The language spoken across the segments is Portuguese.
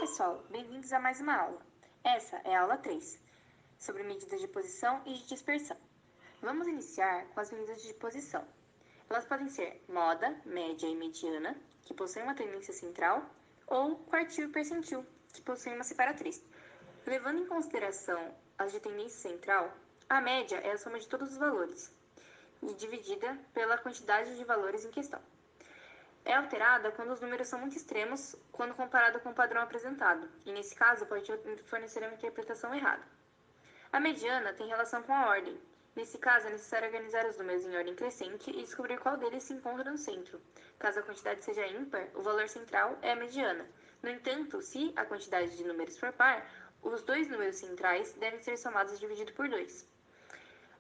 pessoal, bem-vindos a mais uma aula. Essa é a aula 3, sobre medidas de posição e de dispersão. Vamos iniciar com as medidas de posição. Elas podem ser moda, média e mediana, que possuem uma tendência central, ou quartil e percentil, que possuem uma separatriz. Levando em consideração as de tendência central, a média é a soma de todos os valores, e dividida pela quantidade de valores em questão. É alterada quando os números são muito extremos quando comparado com o padrão apresentado, e nesse caso pode fornecer uma interpretação errada. A mediana tem relação com a ordem. Nesse caso, é necessário organizar os números em ordem crescente e descobrir qual deles se encontra no centro. Caso a quantidade seja ímpar, o valor central é a mediana. No entanto, se a quantidade de números for par, os dois números centrais devem ser somados e divididos por 2.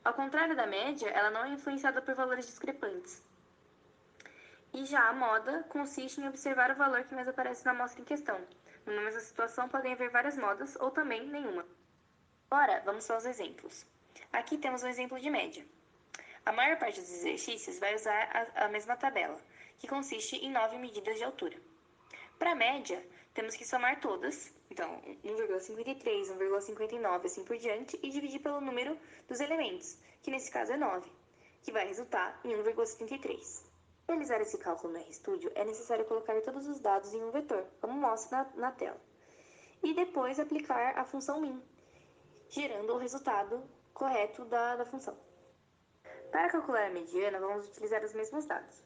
Ao contrário da média, ela não é influenciada por valores discrepantes. E já a moda consiste em observar o valor que mais aparece na amostra em questão. Numa mesma situação, podem haver várias modas ou também nenhuma. Agora, vamos aos exemplos. Aqui temos um exemplo de média. A maior parte dos exercícios vai usar a mesma tabela, que consiste em 9 medidas de altura. Para a média, temos que somar todas, então 1,53, 1,59, assim por diante, e dividir pelo número dos elementos, que nesse caso é 9, que vai resultar em 1,73. Para realizar esse cálculo no RStudio, é necessário colocar todos os dados em um vetor, como mostra na tela, e depois aplicar a função min, gerando o resultado correto da função. Para calcular a mediana, vamos utilizar os mesmos dados.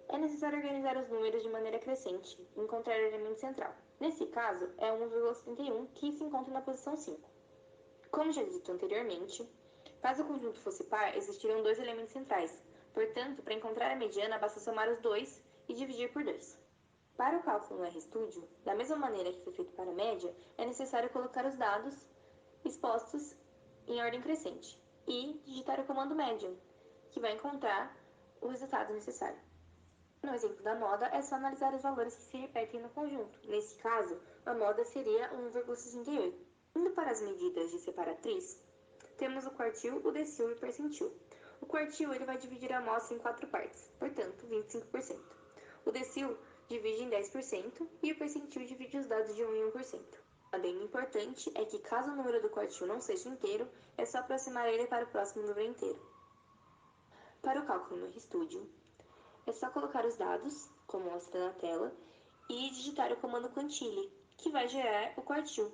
É necessário organizar os números de maneira crescente e encontrar o elemento central. Nesse caso, é 1,71 que se encontra na posição 5. Como já dito anteriormente, caso o conjunto fosse par, existiriam dois elementos centrais. Portanto, para encontrar a mediana, basta somar os dois e dividir por 2. Para o cálculo no RStudio, da mesma maneira que foi feito para a média, é necessário colocar os dados expostos em ordem crescente e digitar o comando median, que vai encontrar o resultado necessário. No exemplo da moda, é só analisar os valores que se repetem no conjunto. Nesse caso, a moda seria 1,68. Indo para as medidas de separatriz, temos o quartil, o decil e o percentil. O quartil ele vai dividir a amostra em 4 partes, portanto, 25%. O decil divide em 10% e o percentil divide os dados de 1 em 1%. Bem importante é que caso o número do quartil não seja inteiro, é só aproximar ele para o próximo número inteiro. Para o cálculo no RStudio, é só colocar os dados, como mostra na tela, e digitar o comando quantile, que vai gerar o quartil.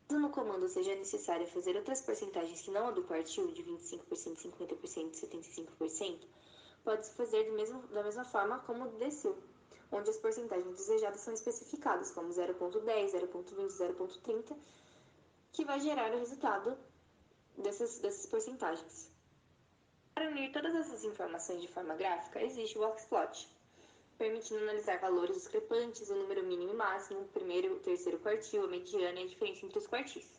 Caso no comando seja necessário fazer outras porcentagens que não a do quartil, de 25%, 50% e 75%, pode-se fazer da mesma forma como o do decil, onde as porcentagens desejadas são especificadas, como 0,10, 0,20, 0,30, que vai gerar o resultado dessas porcentagens. Para unir todas essas informações de forma gráfica, existe o boxplot, permitindo analisar valores discrepantes, o número mínimo e máximo, o primeiro e o terceiro quartil, a mediana e a diferença entre os quartis.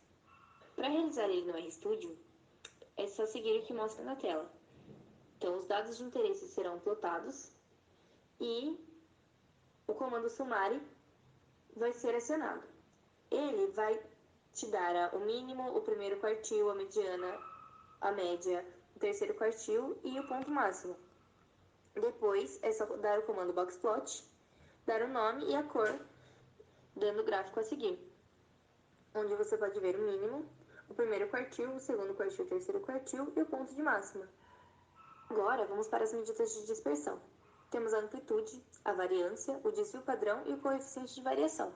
Para realizar ele no RStudio, é só seguir o que mostra na tela. Então, os dados de interesse serão plotados e o comando summary vai ser acionado. Ele vai te dar o mínimo, o primeiro quartil, a mediana, a média, o terceiro quartil e o ponto máximo. Depois, é só dar o comando boxplot, dar o nome e a cor, dando o gráfico a seguir, onde você pode ver o mínimo, o primeiro quartil, o segundo quartil, o terceiro quartil e o ponto de máxima. Agora, vamos para as medidas de dispersão. Temos a amplitude, a variância, o desvio padrão e o coeficiente de variação.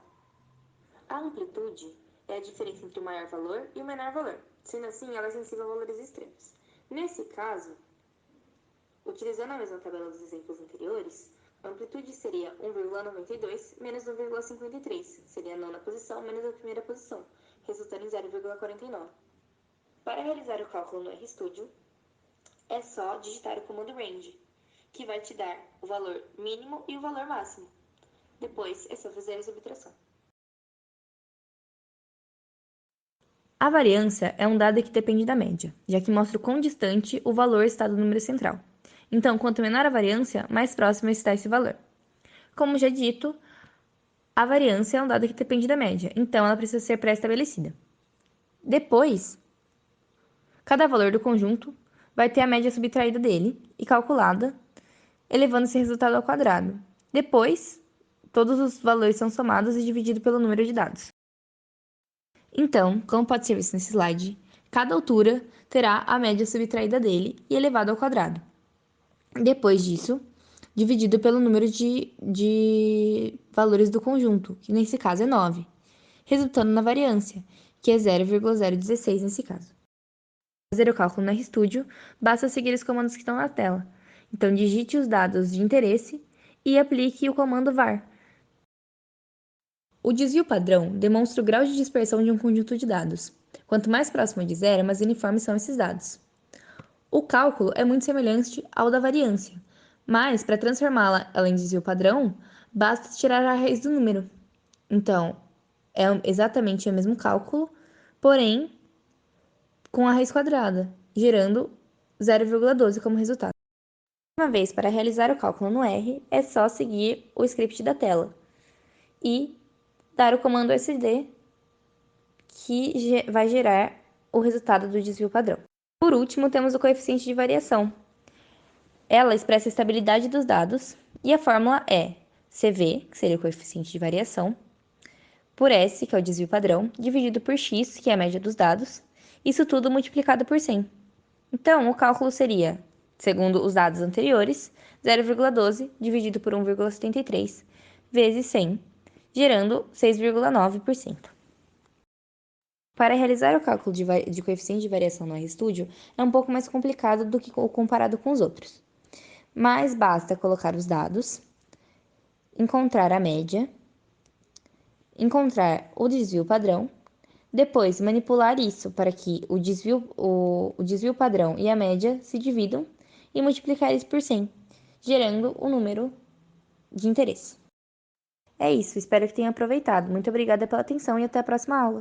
A amplitude é a diferença entre o maior valor e o menor valor. Sendo assim, ela é sensível a valores extremos. Nesse caso, utilizando a mesma tabela dos exemplos anteriores, a amplitude seria 1,92 menos 1,53, seria a nona posição menos a primeira posição, resultando em 0,49. Para realizar o cálculo no RStudio, é só digitar o comando range, que vai te dar o valor mínimo e o valor máximo. Depois, é só fazer a subtração. A variância é um dado que depende da média, já que mostra o quão distante o valor está do número central. Então, quanto menor a variância, mais próximo está esse valor. Como já dito, a variância é um dado que depende da média, então ela precisa ser pré-estabelecida. Depois, cada valor do conjunto vai ter a média subtraída dele e calculada, elevando esse resultado ao quadrado. Depois, todos os valores são somados e divididos pelo número de dados. Então, como pode ser visto nesse slide, cada altura terá a média subtraída dele e elevado ao quadrado. Depois disso, dividido pelo número de valores do conjunto, que nesse caso é 9, resultando na variância, que é 0,016 nesse caso. Para fazer o cálculo no RStudio, basta seguir os comandos que estão na tela. Então, digite os dados de interesse e aplique o comando var. O desvio padrão demonstra o grau de dispersão de um conjunto de dados. Quanto mais próximo de zero, mais uniformes são esses dados. O cálculo é muito semelhante ao da variância, mas para transformá-la em desvio padrão, basta tirar a raiz do número. Então, é exatamente o mesmo cálculo, porém com a raiz quadrada, gerando 0,12 como resultado. Uma vez, para realizar o cálculo no R, é só seguir o script da tela e dar o comando SD, que vai gerar o resultado do desvio padrão. Por último, temos o coeficiente de variação. Ela expressa a estabilidade dos dados e a fórmula é CV, que seria o coeficiente de variação, por S, que é o desvio padrão, dividido por X, que é a média dos dados, isso tudo multiplicado por 100. Então, o cálculo seria, segundo os dados anteriores, 0,12 dividido por 1,73 vezes 100, gerando 6,9%. Para realizar o cálculo de coeficiente de variação no RStudio, é um pouco mais complicado do que comparado com os outros. Mas basta colocar os dados, encontrar a média, encontrar o desvio padrão, depois manipular isso para que o desvio padrão e a média se dividam e multiplicar isso por 100, gerando o número de interesse. É isso, espero que tenha aproveitado. Muito obrigada pela atenção e até a próxima aula.